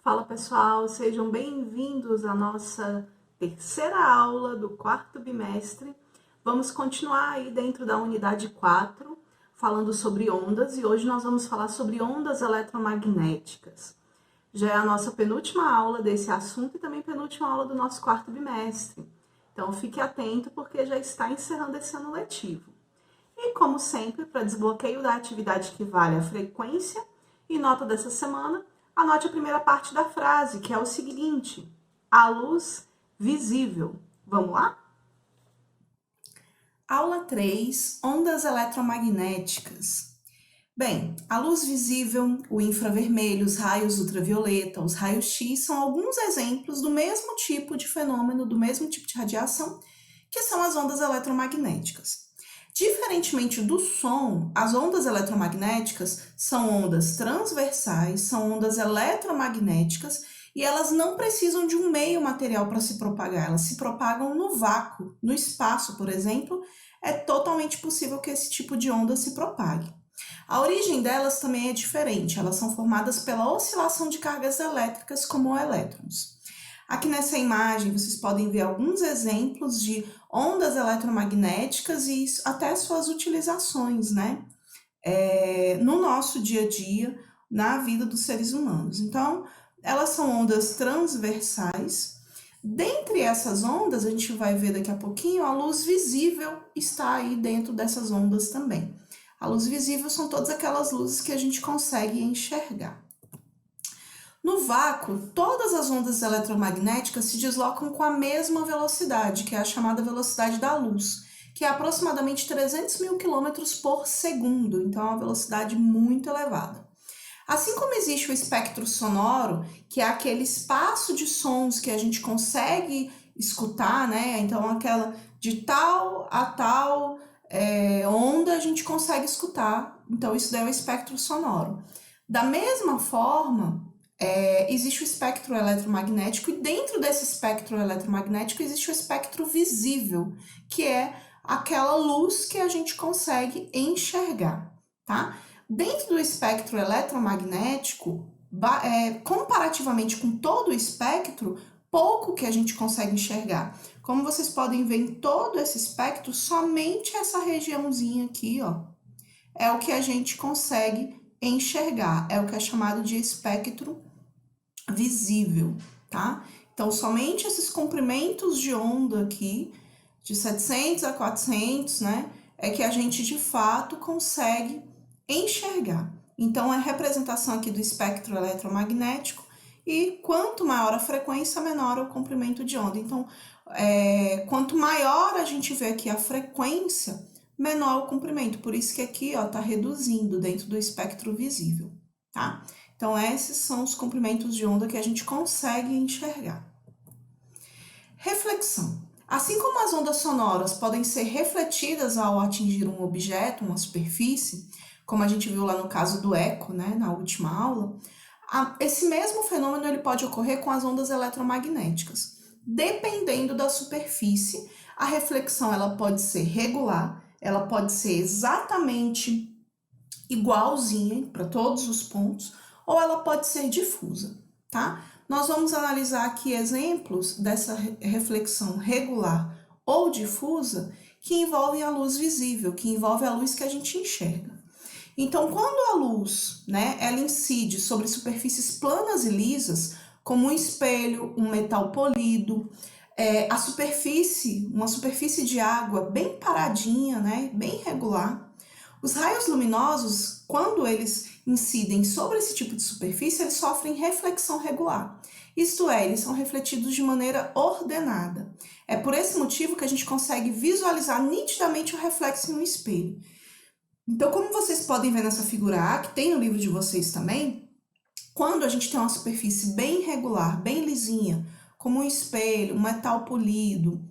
Fala pessoal, sejam bem-vindos à nossa terceira aula do quarto bimestre. Vamos continuar aí dentro da unidade 4, falando sobre ondas, e hoje nós vamos falar sobre ondas eletromagnéticas. Já é a nossa penúltima aula desse assunto e também penúltima aula do nosso quarto bimestre. Então fique atento porque já está encerrando esse ano letivo. E como sempre, para desbloqueio da atividade que vale a frequência e nota dessa semana, anote a primeira parte da frase, que é o seguinte: a luz visível. Vamos lá? Aula 3, ondas eletromagnéticas. Bem, a luz visível, o infravermelho, os raios ultravioleta, os raios X são alguns exemplos do mesmo tipo de fenômeno, do mesmo tipo de radiação, que são as ondas eletromagnéticas. Diferentemente do som, as ondas eletromagnéticas são ondas transversais, são ondas eletromagnéticas e elas não precisam de um meio material para se propagar, elas se propagam no vácuo, no espaço, por exemplo, é totalmente possível que esse tipo de onda se propague. A origem delas também é diferente, elas são formadas pela oscilação de cargas elétricas como elétrons. Aqui nessa imagem vocês podem ver alguns exemplos de ondas eletromagnéticas e até suas utilizações, né? No nosso dia a dia, na vida dos seres humanos. Então, elas são ondas transversais. Dentre essas ondas, a gente vai ver daqui a pouquinho, a luz visível está aí dentro dessas ondas também. A luz visível são todas aquelas luzes que a gente consegue enxergar. No vácuo, todas as ondas eletromagnéticas se deslocam com a mesma velocidade, que é a chamada velocidade da luz, que é aproximadamente 300 mil quilômetros por segundo, então é uma velocidade muito elevada. Assim como existe o espectro sonoro, que é aquele espaço de sons que a gente consegue escutar, né? Então, aquela de tal a tal onda a gente consegue escutar, então isso daí é o espectro sonoro. Da mesma forma, existe o espectro eletromagnético e dentro desse espectro eletromagnético existe o espectro visível, que é aquela luz que a gente consegue enxergar, tá? Dentro do espectro eletromagnético, comparativamente com todo o espectro, pouco que a gente consegue enxergar. Como vocês podem ver em todo esse espectro, somente essa regiãozinha aqui, ó, é o que a gente consegue enxergar, é o que é chamado de espectro visível, tá? Então, somente esses comprimentos de onda aqui, de 700 a 400, né, é que a gente de fato consegue enxergar. Então, é a representação aqui do espectro eletromagnético e quanto maior a frequência, menor o comprimento de onda. Então, quanto maior a gente vê aqui a frequência, menor o comprimento. Por isso que aqui, ó, tá reduzindo dentro do espectro visível, tá? Então, esses são os comprimentos de onda que a gente consegue enxergar. Reflexão. Assim como as ondas sonoras podem ser refletidas ao atingir um objeto, uma superfície, como a gente viu lá no caso do eco, né, na última aula, esse mesmo fenômeno ele pode ocorrer com as ondas eletromagnéticas. Dependendo da superfície, a reflexão ela pode ser regular, ela pode ser exatamente igualzinha para todos os pontos, ou ela pode ser difusa, tá? Nós vamos analisar aqui exemplos dessa reflexão regular ou difusa que envolvem a luz visível, que envolve a luz que a gente enxerga. Então, quando a luz, né, ela incide sobre superfícies planas e lisas, como um espelho, um metal polido, uma superfície de água bem paradinha, né, bem regular, os raios luminosos, quando eles incidem sobre esse tipo de superfície, eles sofrem reflexão regular. Isto é, eles são refletidos de maneira ordenada. É por esse motivo que a gente consegue visualizar nitidamente o reflexo em um espelho. Então, como vocês podem ver nessa figura A, que tem no livro de vocês também, quando a gente tem uma superfície bem regular, bem lisinha, como um espelho, um metal polido,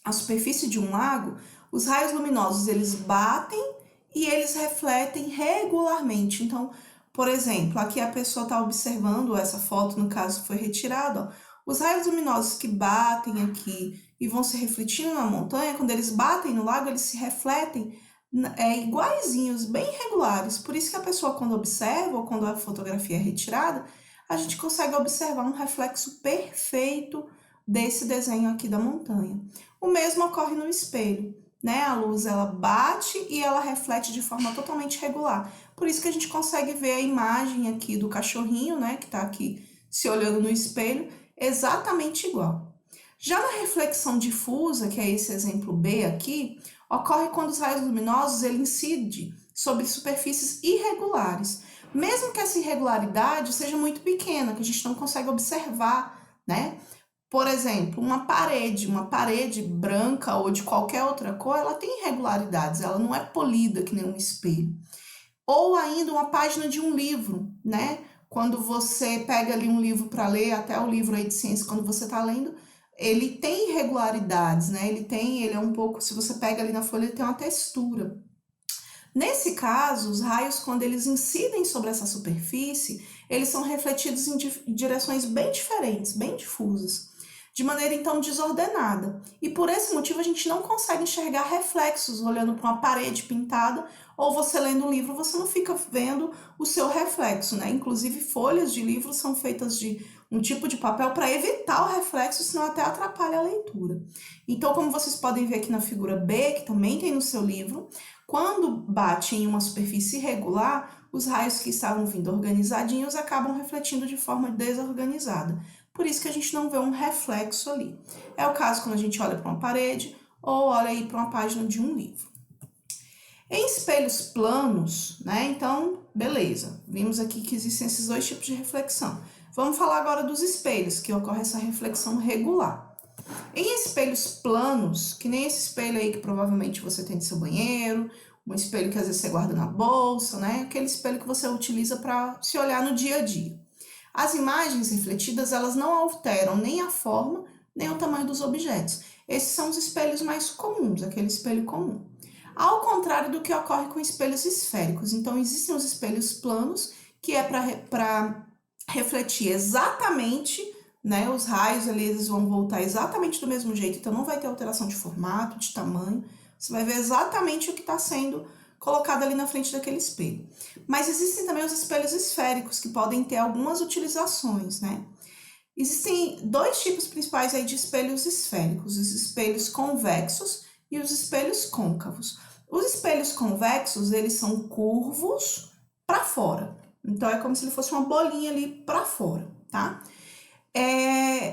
a superfície de um lago, os raios luminosos eles batem e eles refletem regularmente. Então, por exemplo, aqui a pessoa está observando essa foto, no caso foi retirada, os raios luminosos que batem aqui e vão se refletindo na montanha, quando eles batem no lago, eles se refletem iguaizinhos, bem regulares. Por isso que a pessoa, quando observa ou quando a fotografia é retirada, a gente consegue observar um reflexo perfeito desse desenho aqui da montanha. O mesmo ocorre no espelho, né? A luz ela bate e ela reflete de forma totalmente regular. Por isso que a gente consegue ver a imagem aqui do cachorrinho, né, que está aqui se olhando no espelho, exatamente igual. Já na reflexão difusa, que é esse exemplo B aqui, ocorre quando os raios luminosos ele incide sobre superfícies irregulares, mesmo que essa irregularidade seja muito pequena, que a gente não consegue observar, né? Por exemplo, uma parede branca ou de qualquer outra cor, ela tem irregularidades, ela não é polida que nem um espelho. Ou ainda uma página de um livro, né? Quando você pega ali um livro para ler, até o livro aí de ciência, quando você está lendo, ele tem irregularidades, né? Ele é um pouco, se você pega ali na folha, ele tem uma textura. Nesse caso, os raios, quando eles incidem sobre essa superfície, eles são refletidos em direções bem diferentes, bem difusas, de maneira então desordenada. E por esse motivo a gente não consegue enxergar reflexos olhando para uma parede pintada, ou você lendo um livro, você não fica vendo o seu reflexo, né? Inclusive folhas de livro são feitas de um tipo de papel para evitar o reflexo, senão até atrapalha a leitura. Então, como vocês podem ver aqui na figura B, que também tem no seu livro, quando bate em uma superfície irregular, os raios que estavam vindo organizadinhos acabam refletindo de forma desorganizada. Por isso que a gente não vê um reflexo ali. É o caso quando a gente olha para uma parede ou olha aí para uma página de um livro. Em espelhos planos, né? Então, beleza. Vimos aqui que existem esses dois tipos de reflexão. Vamos falar agora dos espelhos, que ocorre essa reflexão regular. Em espelhos planos, que nem esse espelho aí que provavelmente você tem no seu banheiro, um espelho que às vezes você guarda na bolsa, né? Aquele espelho que você utiliza para se olhar no dia a dia. As imagens refletidas, elas não alteram nem a forma, nem o tamanho dos objetos. Esses são os espelhos mais comuns, aquele espelho comum. Ao contrário do que ocorre com espelhos esféricos. Então, existem os espelhos planos, que é para refletir exatamente, né, os raios ali, eles vão voltar exatamente do mesmo jeito, então não vai ter alteração de formato, de tamanho, você vai ver exatamente o que está sendo colocado ali na frente daquele espelho. Mas existem também os espelhos esféricos, que podem ter algumas utilizações, né? Existem dois tipos principais aí de espelhos esféricos, os espelhos convexos e os espelhos côncavos. Os espelhos convexos, eles são curvos para fora, então é como se ele fosse uma bolinha ali para fora, tá?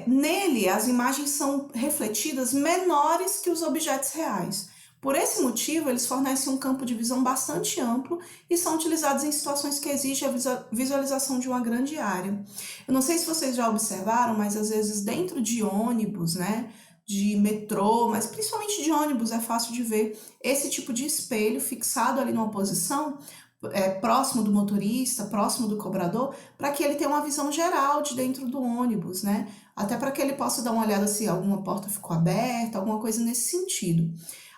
Nele, as imagens são refletidas menores que os objetos reais. Por esse motivo, eles fornecem um campo de visão bastante amplo e são utilizados em situações que exigem a visualização de uma grande área. Eu não sei se vocês já observaram, mas às vezes dentro de ônibus, né, de metrô, mas principalmente de ônibus, é fácil de ver esse tipo de espelho fixado ali numa posição, próximo do motorista, próximo do cobrador, para que ele tenha uma visão geral de dentro do ônibus, né? Até para que ele possa dar uma olhada se alguma porta ficou aberta, alguma coisa nesse sentido.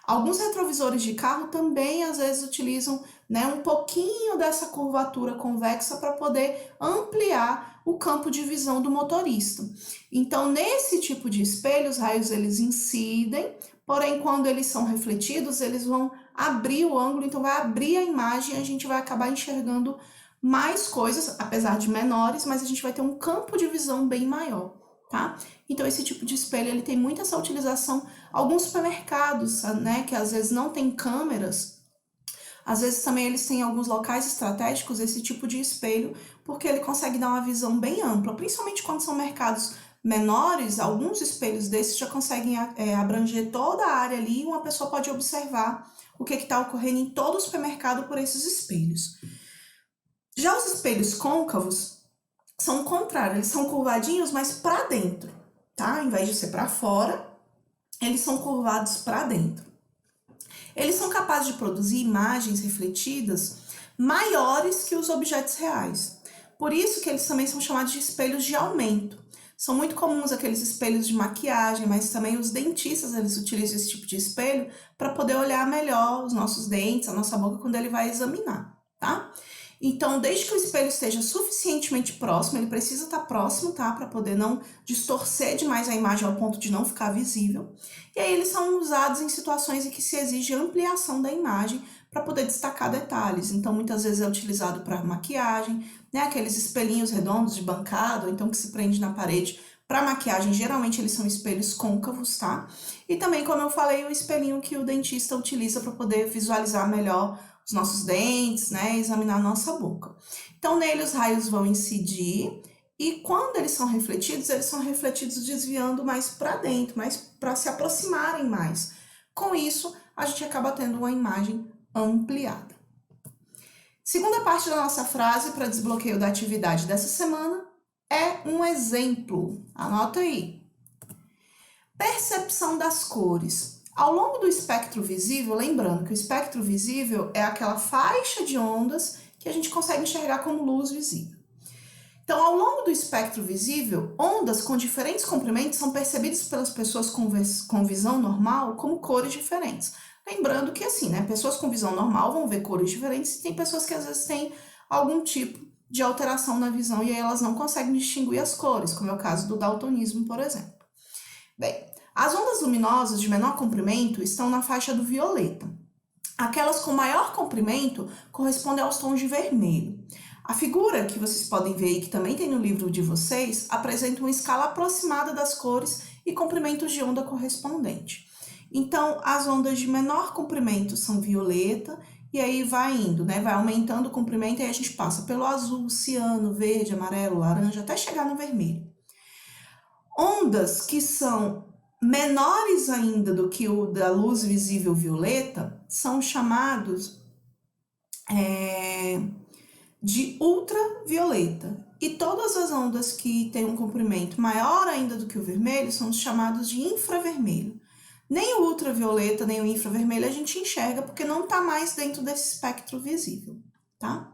Alguns retrovisores de carro também às vezes utilizam, né, um pouquinho dessa curvatura convexa para poder ampliar o campo de visão do motorista. Então, nesse tipo de espelho, os raios eles incidem, porém quando eles são refletidos, eles vão abrir o ângulo, então vai abrir a imagem e a gente vai acabar enxergando mais coisas, apesar de menores, mas a gente vai ter um campo de visão bem maior, tá? Então esse tipo de espelho ele tem muita essa utilização. Alguns supermercados, né, que às vezes não tem câmeras, às vezes também eles têm em alguns locais estratégicos esse tipo de espelho, porque ele consegue dar uma visão bem ampla, principalmente quando são mercados menores, alguns espelhos desses já conseguem abranger toda a área ali e uma pessoa pode observar o que está ocorrendo em todo o supermercado por esses espelhos. Já os espelhos côncavos são o contrário, eles são curvadinhos, mas para dentro, tá? Ao invés de ser para fora, eles são curvados para dentro. Eles são capazes de produzir imagens refletidas maiores que os objetos reais. Por isso que eles também são chamados de espelhos de aumento. São muito comuns aqueles espelhos de maquiagem, mas também os dentistas eles utilizam esse tipo de espelho para poder olhar melhor os nossos dentes, a nossa boca quando ele vai examinar, tá? Então, desde que o espelho esteja suficientemente próximo, ele precisa estar próximo, tá? Para poder não distorcer demais a imagem ao ponto de não ficar visível. E aí eles são usados em situações em que se exige ampliação da imagem para poder destacar detalhes. Então, muitas vezes é utilizado para maquiagem, né? Aqueles espelhinhos redondos de bancada, ou então que se prende na parede. Para maquiagem, geralmente eles são espelhos côncavos, tá? E também, como eu falei, o espelhinho que o dentista utiliza para poder visualizar melhor os nossos dentes, né? Examinar a nossa boca. Então, nele os raios vão incidir e quando eles são refletidos desviando mais para dentro, mais para se aproximarem mais. Com isso, a gente acaba tendo uma imagem ampliada. Segunda parte da nossa frase para desbloqueio da atividade dessa semana é um exemplo. Anota aí. Percepção das cores. Ao longo do espectro visível, lembrando que o espectro visível é aquela faixa de ondas que a gente consegue enxergar como luz visível. Então, ao longo do espectro visível, ondas com diferentes comprimentos são percebidas pelas pessoas com visão normal como cores diferentes. Lembrando que, assim, né, pessoas com visão normal vão ver cores diferentes e tem pessoas que às vezes têm algum tipo de alteração na visão e aí elas não conseguem distinguir as cores, como é o caso do daltonismo, por exemplo. Bem, as ondas luminosas de menor comprimento estão na faixa do violeta. Aquelas com maior comprimento correspondem aos tons de vermelho. A figura que vocês podem ver e que também tem no livro de vocês apresenta uma escala aproximada das cores e comprimentos de onda correspondente. Então, as ondas de menor comprimento são violeta e aí vai indo, né? Vai aumentando o comprimento e aí a gente passa pelo azul, ciano, verde, amarelo, laranja, até chegar no vermelho. Ondas que são menores ainda do que o da luz visível violeta são chamados de ultravioleta. E todas as ondas que têm um comprimento maior ainda do que o vermelho são chamados de infravermelho. Nem o ultravioleta, nem o infravermelho a gente enxerga porque não está mais dentro desse espectro visível, tá?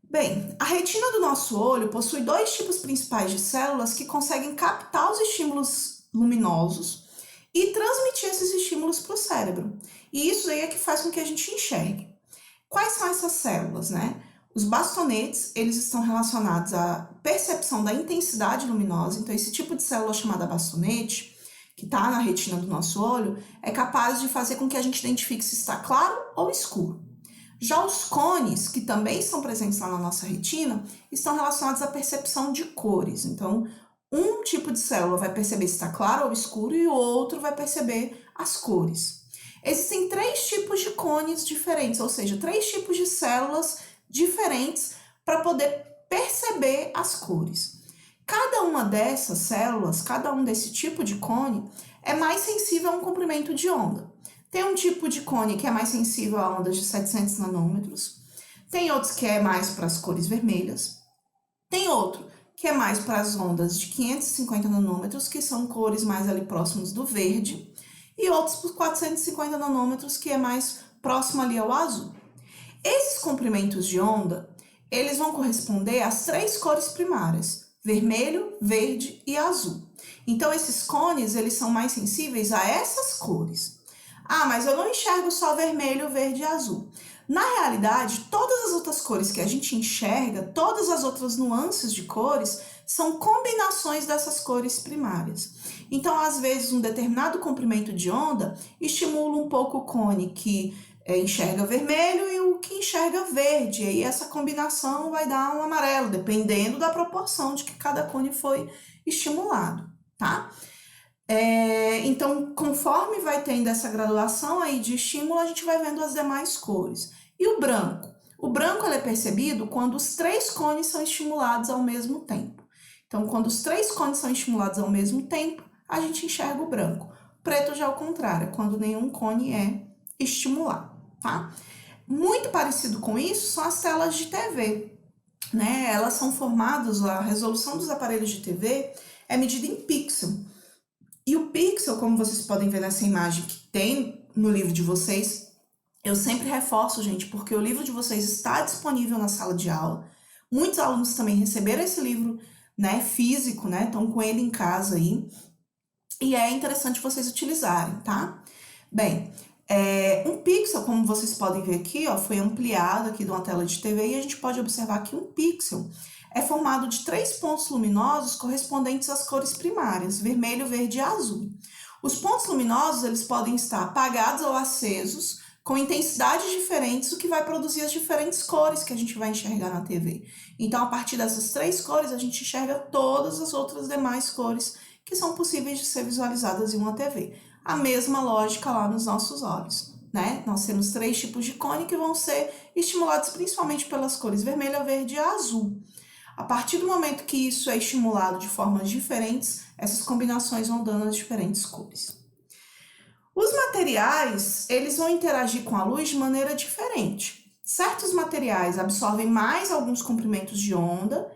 Bem, a retina do nosso olho possui dois tipos principais de células que conseguem captar os estímulos luminosos e transmitir esses estímulos para o cérebro. E isso aí é que faz com que a gente enxergue. Quais são essas células, né? Os bastonetes, eles estão relacionados à percepção da intensidade luminosa. Então, esse tipo de célula chamada bastonete, que está na retina do nosso olho, é capaz de fazer com que a gente identifique se está claro ou escuro. Já os cones, que também são presentes lá na nossa retina, estão relacionados à percepção de cores. Então, um tipo de célula vai perceber se está claro ou escuro e o outro vai perceber as cores. Existem 3 tipos de cones diferentes, ou seja, 3 tipos de células diferentes para poder perceber as cores. Cada uma dessas células, cada um desse tipo de cone, é mais sensível a um comprimento de onda. Tem um tipo de cone que é mais sensível a ondas de 700 nanômetros, tem outros que é mais para as cores vermelhas, tem outro que é mais para as ondas de 550 nanômetros, que são cores mais ali próximos do verde, e outros por 450 nanômetros, que é mais próximo ali ao azul. Esses comprimentos de onda, eles vão corresponder às 3 cores primárias, vermelho, verde e azul. Então, esses cones, eles são mais sensíveis a essas cores. Ah, mas eu não enxergo só vermelho, verde e azul. Na realidade, todas as outras cores que a gente enxerga, todas as outras nuances de cores, são combinações dessas cores primárias. Então, às vezes, um determinado comprimento de onda estimula um pouco o cone que enxerga vermelho e o que enxerga verde. E aí essa combinação vai dar um amarelo, dependendo da proporção de que cada cone foi estimulado, tá? Então, conforme vai tendo essa graduação aí de estímulo, a gente vai vendo as demais cores. E o branco? O branco ele é percebido quando os 3 cones são estimulados ao mesmo tempo. Então, quando os 3 cones são estimulados ao mesmo tempo, a gente enxerga o branco. O preto já é o contrário, é quando nenhum cone é estimulado, tá? Muito parecido com isso são as telas de TV, né? Elas são formadas, a resolução dos aparelhos de TV é medida em pixel. E o pixel, como vocês podem ver nessa imagem que tem no livro de vocês, eu sempre reforço, gente, porque o livro de vocês está disponível na sala de aula. Muitos alunos também receberam esse livro, né, físico, né, estão com ele em casa aí. E é interessante vocês utilizarem, tá? Bem, um pixel, como vocês podem ver aqui, ó, foi ampliado aqui de uma tela de TV e a gente pode observar que um pixel é formado de 3 pontos luminosos correspondentes às cores primárias, vermelho, verde e azul. Os pontos luminosos, eles podem estar apagados ou acesos com intensidades diferentes, o que vai produzir as diferentes cores que a gente vai enxergar na TV. Então, a partir dessas 3 cores, a gente enxerga todas as outras demais cores que são possíveis de ser visualizadas em uma TV. A mesma lógica lá nos nossos olhos, né? Nós temos 3 tipos de cone que vão ser estimulados principalmente pelas cores vermelha, verde e azul. A partir do momento que isso é estimulado de formas diferentes, essas combinações vão dando as diferentes cores. Os materiais, eles vão interagir com a luz de maneira diferente. Certos materiais absorvem mais alguns comprimentos de onda,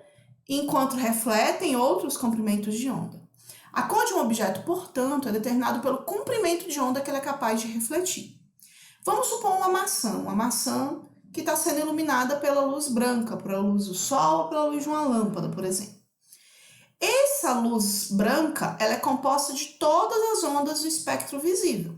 enquanto refletem outros comprimentos de onda. A cor de um objeto, portanto, é determinado pelo comprimento de onda que ele é capaz de refletir. Vamos supor uma maçã que está sendo iluminada pela luz branca, pela luz do sol ou pela luz de uma lâmpada, por exemplo. Essa luz branca, ela é composta de todas as ondas do espectro visível.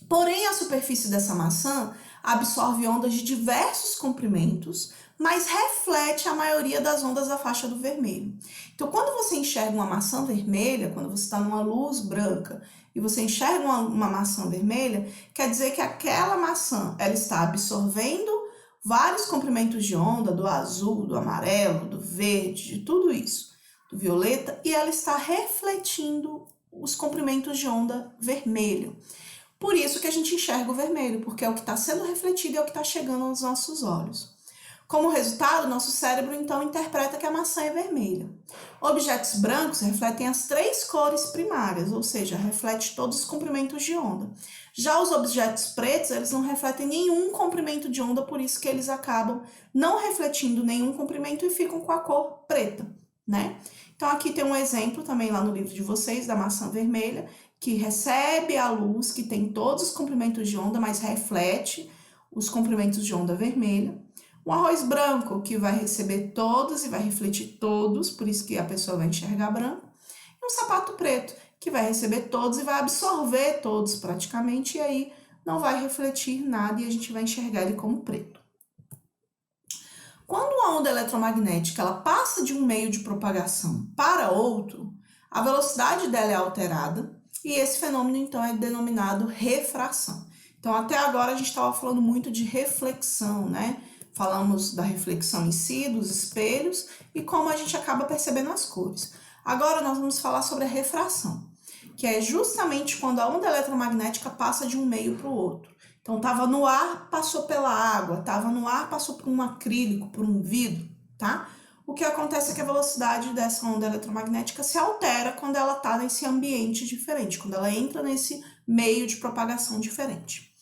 Porém, a superfície dessa maçã absorve ondas de diversos comprimentos, mas reflete a maioria das ondas da faixa do vermelho. Então, quando você enxerga uma maçã vermelha, quando você está numa luz branca e você enxerga uma maçã vermelha, quer dizer que aquela maçã ela está absorvendo vários comprimentos de onda, do azul, do amarelo, do verde, de tudo isso, do violeta, e ela está refletindo os comprimentos de onda vermelho. Por isso que a gente enxerga o vermelho, porque é o que está sendo refletido e é o que está chegando aos nossos olhos. Como resultado, nosso cérebro então interpreta que a maçã é vermelha. Objetos brancos refletem as 3 cores primárias, ou seja, reflete todos os comprimentos de onda. Já os objetos pretos, eles não refletem nenhum comprimento de onda, por isso que eles acabam não refletindo nenhum comprimento e ficam com a cor preta, né? Então aqui tem um exemplo também lá no livro de vocês, da maçã vermelha, que recebe a luz, que tem todos os comprimentos de onda, mas reflete os comprimentos de onda vermelha. Um arroz branco, que vai receber todos e vai refletir todos, por isso que a pessoa vai enxergar branco. E um sapato preto, que vai receber todos e vai absorver todos praticamente, e aí não vai refletir nada e a gente vai enxergar ele como preto. Quando a onda eletromagnética ela passa de um meio de propagação para outro, a velocidade dela é alterada e esse fenômeno então é denominado refração. Então até agora a gente estava falando muito de reflexão, né? Falamos da reflexão em si, dos espelhos e como a gente acaba percebendo as cores. Agora nós vamos falar sobre a refração, que é justamente quando a onda eletromagnética passa de um meio para o outro. Então, estava no ar, passou pela água, estava no ar, passou por um acrílico, por um vidro, tá? O que acontece é que a velocidade dessa onda eletromagnética se altera quando ela está nesse ambiente diferente, quando ela entra nesse meio de propagação diferente.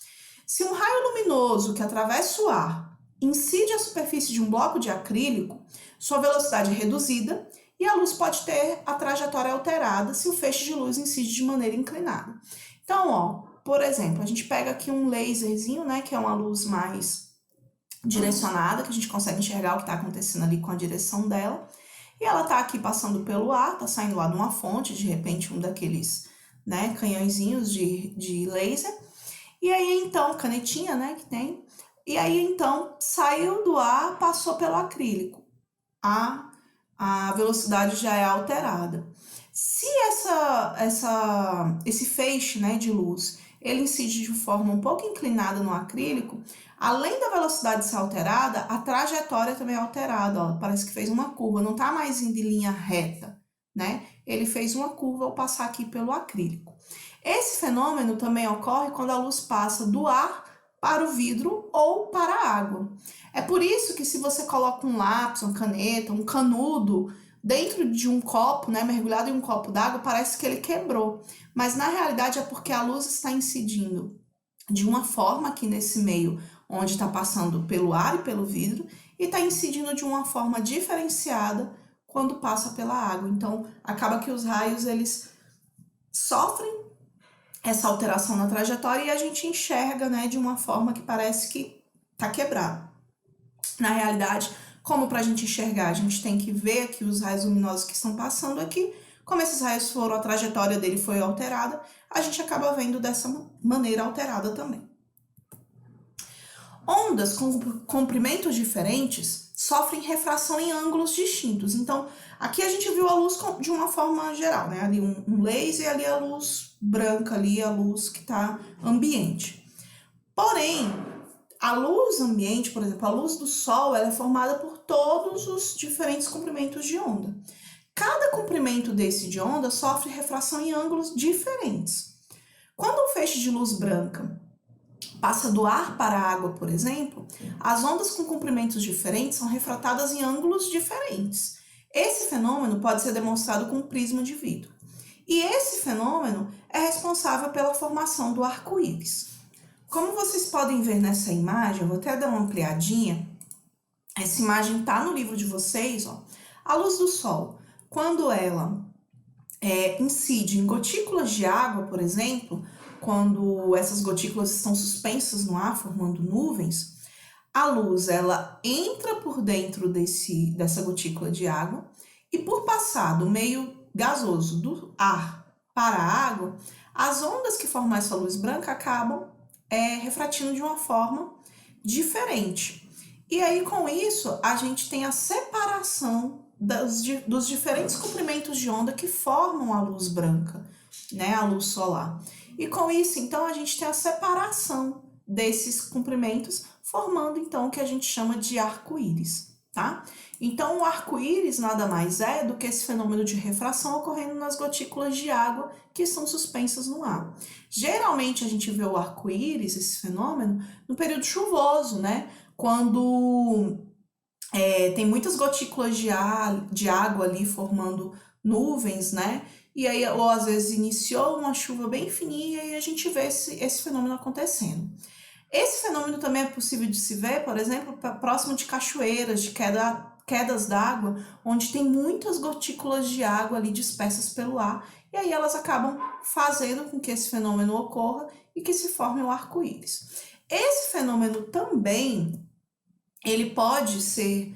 Se um raio luminoso que atravessa o ar incide a superfície de um bloco de acrílico, sua velocidade é reduzida e a luz pode ter a trajetória alterada se o feixe de luz incide de maneira inclinada. Então, ó, por exemplo, a gente pega aqui um laserzinho, né, que é uma luz mais direcionada, que a gente consegue enxergar o que está acontecendo ali com a direção dela, e ela está aqui passando pelo ar, está saindo lá de uma fonte, de repente um daqueles, né, canhõezinhos de laser, e aí então, canetinha, né, que tem, e aí então saiu do ar, passou pelo acrílico, a velocidade já é alterada. Se esse feixe, né, de luz, ele incide de forma um pouco inclinada no acrílico, além da velocidade ser alterada, a trajetória também é alterada, ó, parece que fez uma curva, não está mais indo em linha reta, né? Ele fez uma curva ao passar aqui pelo acrílico. Esse fenômeno também ocorre quando a luz passa do ar para o vidro ou para a água. É por isso que se você coloca um lápis, uma caneta, um canudo dentro de um copo, né, mergulhado em um copo d'água, parece que ele quebrou. Mas na realidade é porque a luz está incidindo de uma forma aqui nesse meio, onde está passando pelo ar e pelo vidro, e está incidindo de uma forma diferenciada quando passa pela água. Então, acaba que os raios, eles sofrem essa alteração na trajetória e a gente enxerga, né, de uma forma que parece que está quebrado. Na realidade, como para a gente enxergar, a gente tem que ver aqui os raios luminosos que estão passando aqui. Como esses raios foram, a trajetória dele foi alterada, a gente acaba vendo dessa maneira alterada também. Ondas com comprimentos diferentes sofrem refração em ângulos distintos. Então, aqui a gente viu a luz de uma forma geral, né? Ali um laser e ali a luz branca, ali a luz que está ambiente. Porém, a luz ambiente, por exemplo, a luz do Sol, ela é formada por todos os diferentes comprimentos de onda. Cada comprimento desse de onda sofre refração em ângulos diferentes. Quando um feixe de luz branca passa do ar para a água, por exemplo, as ondas com comprimentos diferentes são refratadas em ângulos diferentes. Esse fenômeno pode ser demonstrado com um prisma de vidro. E esse fenômeno é responsável pela formação do arco-íris. Como vocês podem ver nessa imagem, eu vou até dar uma ampliadinha. Essa imagem está no livro de vocês, ó. A luz do Sol, quando ela incide em gotículas de água, por exemplo, quando essas gotículas estão suspensas no ar, formando nuvens, a luz ela entra por dentro dessa gotícula de água e por passar do meio gasoso do ar para a água, as ondas que formam essa luz branca acabam refratindo de uma forma diferente. E aí, com isso, a gente tem a separação dos diferentes comprimentos de onda que formam a luz branca, né, a luz solar. E com isso, então, a gente tem a separação desses comprimentos, formando, então, o que a gente chama de arco-íris, tá? Então, o arco-íris nada mais é do que esse fenômeno de refração ocorrendo nas gotículas de água que estão suspensas no ar. Geralmente, a gente vê o arco-íris, esse fenômeno, no período chuvoso, né? Quando tem muitas gotículas de água ali formando nuvens, né? E aí, ou às vezes iniciou uma chuva bem fininha e a gente vê esse fenômeno acontecendo. Esse fenômeno também é possível de se ver, por exemplo, próximo de cachoeiras, de quedas d'água, onde tem muitas gotículas de água ali dispersas pelo ar, e aí elas acabam fazendo com que esse fenômeno ocorra e que se forme o arco-íris. Esse fenômeno também, ele pode ser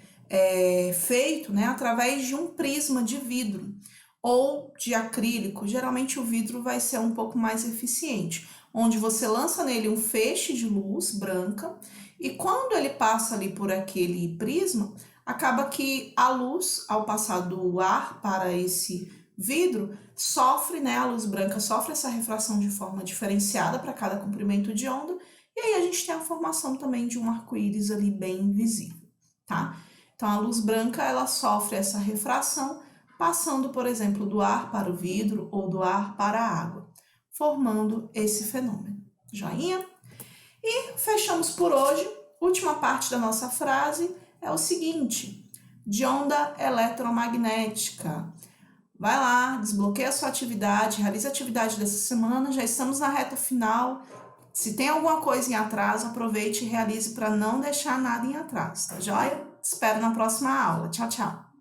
feito, né, através de um prisma de vidro ou de acrílico. Geralmente o vidro vai ser um pouco mais eficiente, onde você lança nele um feixe de luz branca e quando ele passa ali por aquele prisma, acaba que a luz, ao passar do ar para esse vidro, sofre, né, a luz branca sofre essa refração de forma diferenciada para cada comprimento de onda, e aí a gente tem a formação também de um arco-íris ali bem visível, tá? Então a luz branca, ela sofre essa refração, passando, por exemplo, do ar para o vidro ou do ar para a água, formando esse fenômeno. Joinha? E fechamos por hoje. Última parte da nossa frase é o seguinte: de onda eletromagnética. Vai lá, desbloqueia a sua atividade, realiza a atividade dessa semana, já estamos na reta final. Se tem alguma coisa em atraso, aproveite e realize para não deixar nada em atraso, tá joia? Espero na próxima aula. Tchau, tchau!